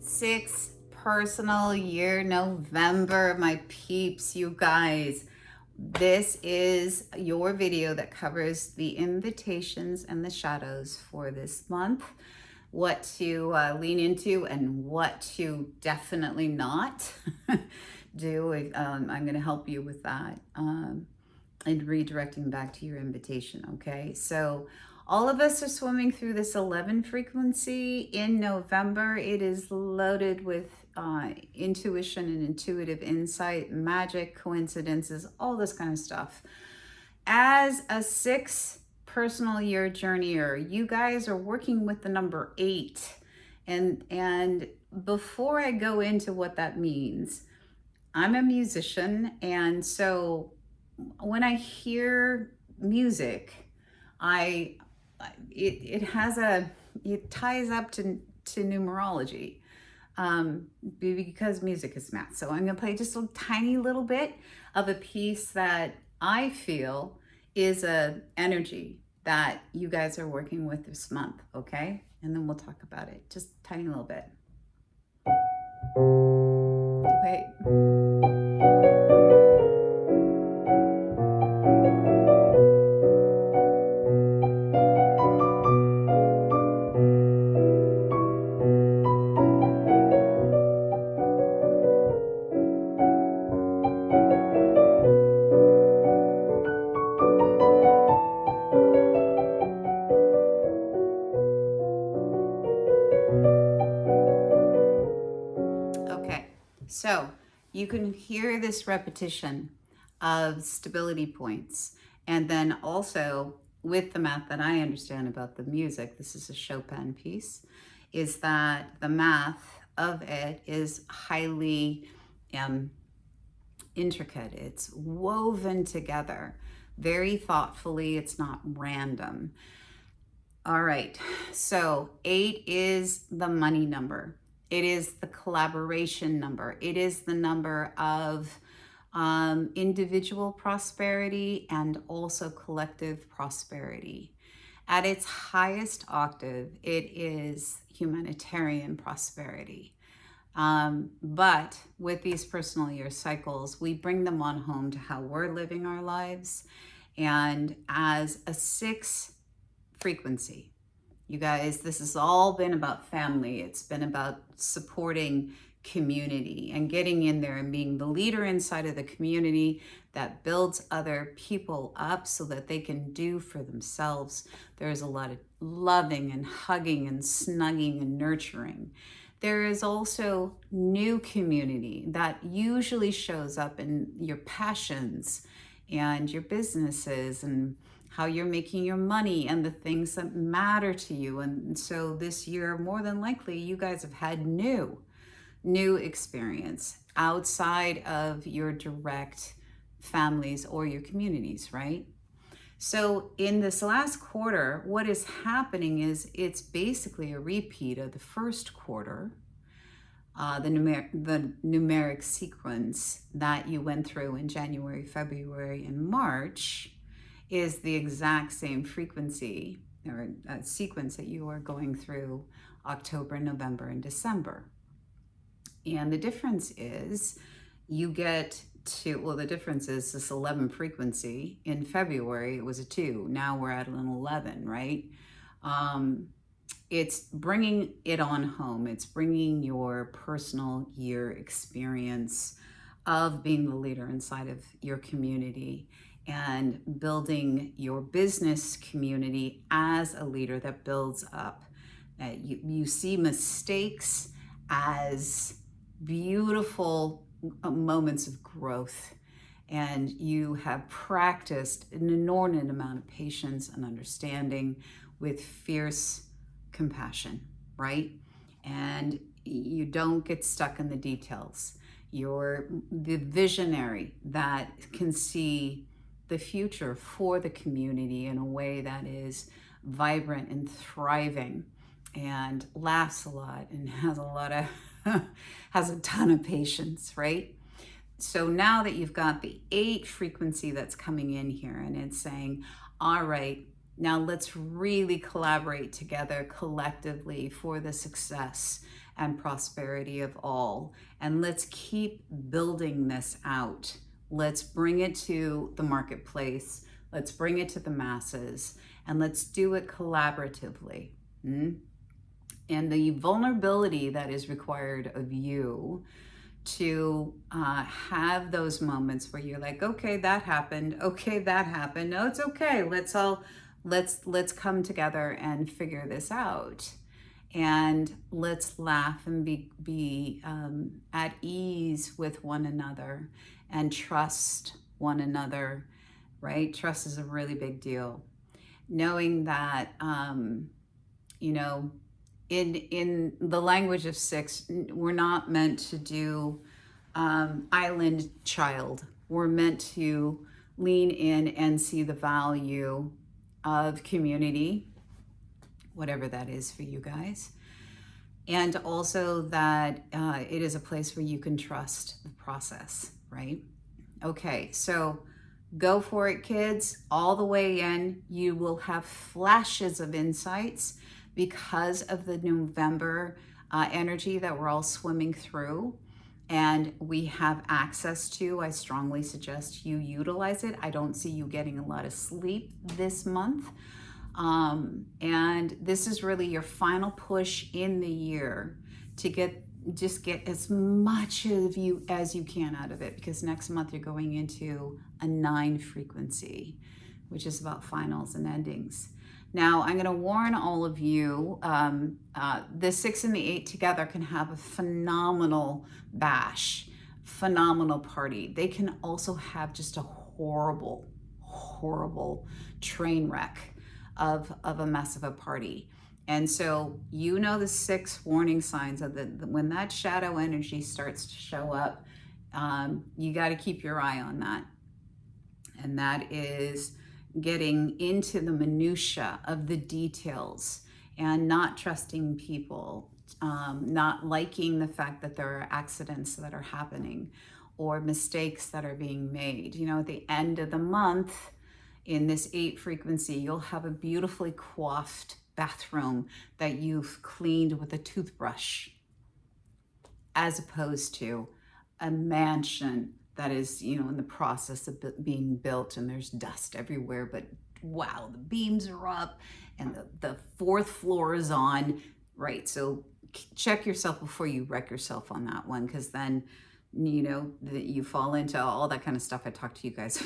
6 personal year November, my peeps, you guys. This is your video that covers the invitations and the shadows for this month, what to lean into and what to definitely not do. I'm going to help you with that. And redirecting back to your invitation, okay? So all of us are swimming through this 11 frequency in November. It is loaded with intuition and intuitive insight, magic, coincidences, all this kind of stuff. As a 6 personal year journeyer, you guys are working with the number 8. And before I go into what that means, I'm a musician, and so when I hear music, I it ties up to numerology, because music is math. So I'm gonna play just a tiny little bit of a piece that I feel is a energy that you guys are working with this month, okay? And then we'll talk about it. Just a tiny little bit. Wait. Okay, so you can hear this repetition of stability points. And then also with the math that I understand about the music, this is a Chopin piece, is that the math of it is highly intricate. It's woven together very thoughtfully. It's not random. All right, so 8 is the money number. It is the collaboration number. It is the number of individual prosperity and also collective prosperity. At its highest octave, it is humanitarian prosperity. But with these personal year cycles, we bring them on home to how we're living our lives. And as a 6 frequency, you guys, this has all been about family. It's been about supporting community and getting in there and being the leader inside of the community that builds other people up so that they can do for themselves. There's a lot of loving and hugging and snugging and nurturing. There is also new community that usually shows up in your passions and your businesses and how you're making your money and the things that matter to you. And so this year, more than likely, you guys have had new experience outside of your direct families or your communities, right? So in this last quarter, what is happening is it's basically a repeat of the first quarter. The numeric sequence that you went through in January, February, and March is the exact same frequency or sequence that you are going through October, November, and December. And the difference is you get to, well, the difference is this 11 frequency. In February, it was a 2. Now we're at an 11, right? It's bringing it on home. It's bringing your personal year experience of being the leader inside of your community and building your business community as a leader that builds up. You see mistakes as beautiful moments of growth, and you have practiced an inordinate amount of patience and understanding with fierce compassion, right? And you don't get stuck in the details. You're the visionary that can see the future for the community in a way that is vibrant and thriving and laughs a lot and has a lot of has a ton of patience, right? So now that you've got the 8 frequency that's coming in here and it's saying, all right, Now let's really collaborate together collectively for the success and prosperity of all. And let's keep building this out. Let's bring it to the marketplace. Let's bring it to the masses. And let's do it collaboratively. And the vulnerability that is required of you to have those moments where you're like, okay, that happened. Okay, that happened. No, it's okay. Let's come together and figure this out, and let's laugh and be at ease with one another and trust one another. Right? Trust is a really big deal. Knowing that you know, in the language of six, we're not meant to do island child. We're meant to lean in and see the value of community, whatever that is for you guys. And also that it is a place where you can trust the process, right? Okay, so go for it, kids, all the way in. You will have flashes of insights because of the November energy that we're all swimming through and we have access to. I strongly suggest you utilize it. I don't see you getting a lot of sleep this month. And this is really your final push in the year to get as much of you as you can out of it, because next month you're going into a 9 frequency, which is about finals and endings. Now, I'm going to warn all of you, the 6 and the 8 together can have a phenomenal bash, phenomenal party. They can also have just a horrible, horrible train wreck of a mess of a party. And so, you know, the 6 warning signs of when that shadow energy starts to show up, you got to keep your eye on that. And that is getting into the minutia of the details and not trusting people, not liking the fact that there are accidents that are happening or mistakes that are being made. You know, at the end of the month, in this 8 frequency, you'll have a beautifully coiffed bathroom that you've cleaned with a toothbrush, as opposed to a mansion that is, you know, in the process of being built and there's dust everywhere, but wow, the beams are up and the 4th floor is on, right? So check yourself before you wreck yourself on that one, because then, you know, you fall into all that kind of stuff I talked to you guys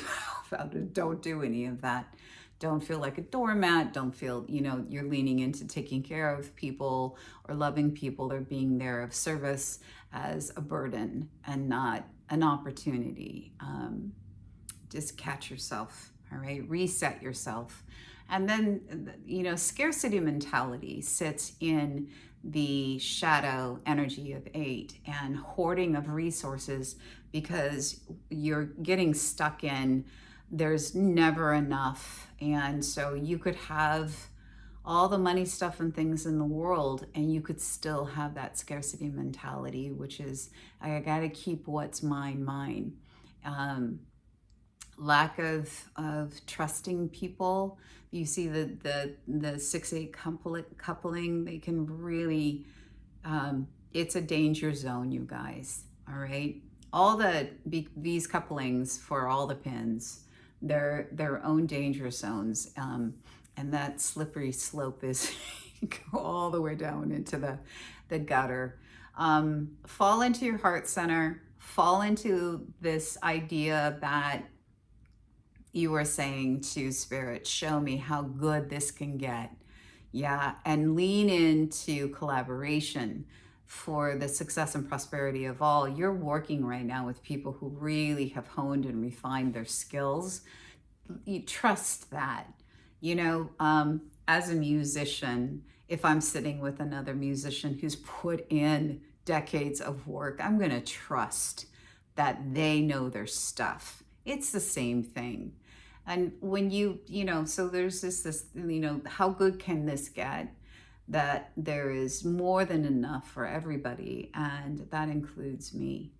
about. Don't do any of that. Don't feel like a doormat. Don't feel, you know, you're leaning into taking care of people or loving people or being there of service as a burden and not an opportunity. Just catch yourself, all right? Reset yourself. And then, you know, scarcity mentality sits in the shadow energy of 8 and hoarding of resources, because you're getting stuck in there's never enough. And so you could have all the money, stuff, and things in the world, and you could still have that scarcity mentality, which is, I got to keep what's mine. Lack of trusting people. You see the 6-8 coupling, they can really, it's a danger zone, you guys. All right, all these couplings for all the pins, they're their own danger zones, and that slippery slope is go all the way down into the gutter. Fall into your heart center. Fall into this idea that you are saying to Spirit, show me how good this can get. Yeah, and lean into collaboration for the success and prosperity of all. You're working right now with people who really have honed and refined their skills. You trust that. You know, as a musician, if I'm sitting with another musician who's put in decades of work, I'm going to trust that they know their stuff. It's the same thing. And when you know, so there's this, you know, how good can this get? That there is more than enough for everybody, and that includes me.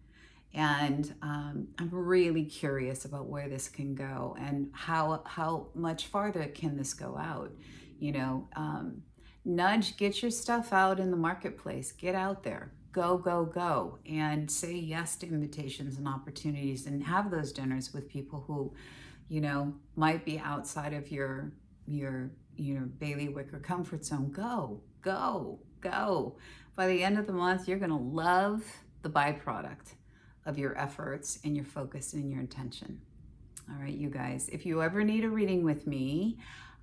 And I'm really curious about where this can go and how much farther can this go out. You know, nudge, get your stuff out in the marketplace. Get out there. Go, go, go. And say yes to invitations and opportunities and have those dinners with people who, you know, might be outside of your bailiwick or comfort zone. Go, go, go. By the end of the month, you're going to love the byproduct of your efforts and your focus and your intention. All right, you guys, if you ever need a reading with me,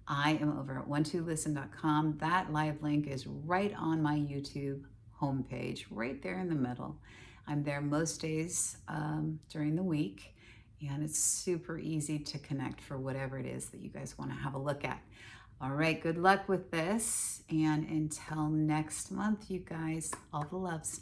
I am over at one2listen.com. That live link is right on my YouTube homepage, right there in the middle. I'm there most days during the week, and it's super easy to connect for whatever it is that you guys want to have a look at. All right, good luck with this, and until next month, you guys, all the loves.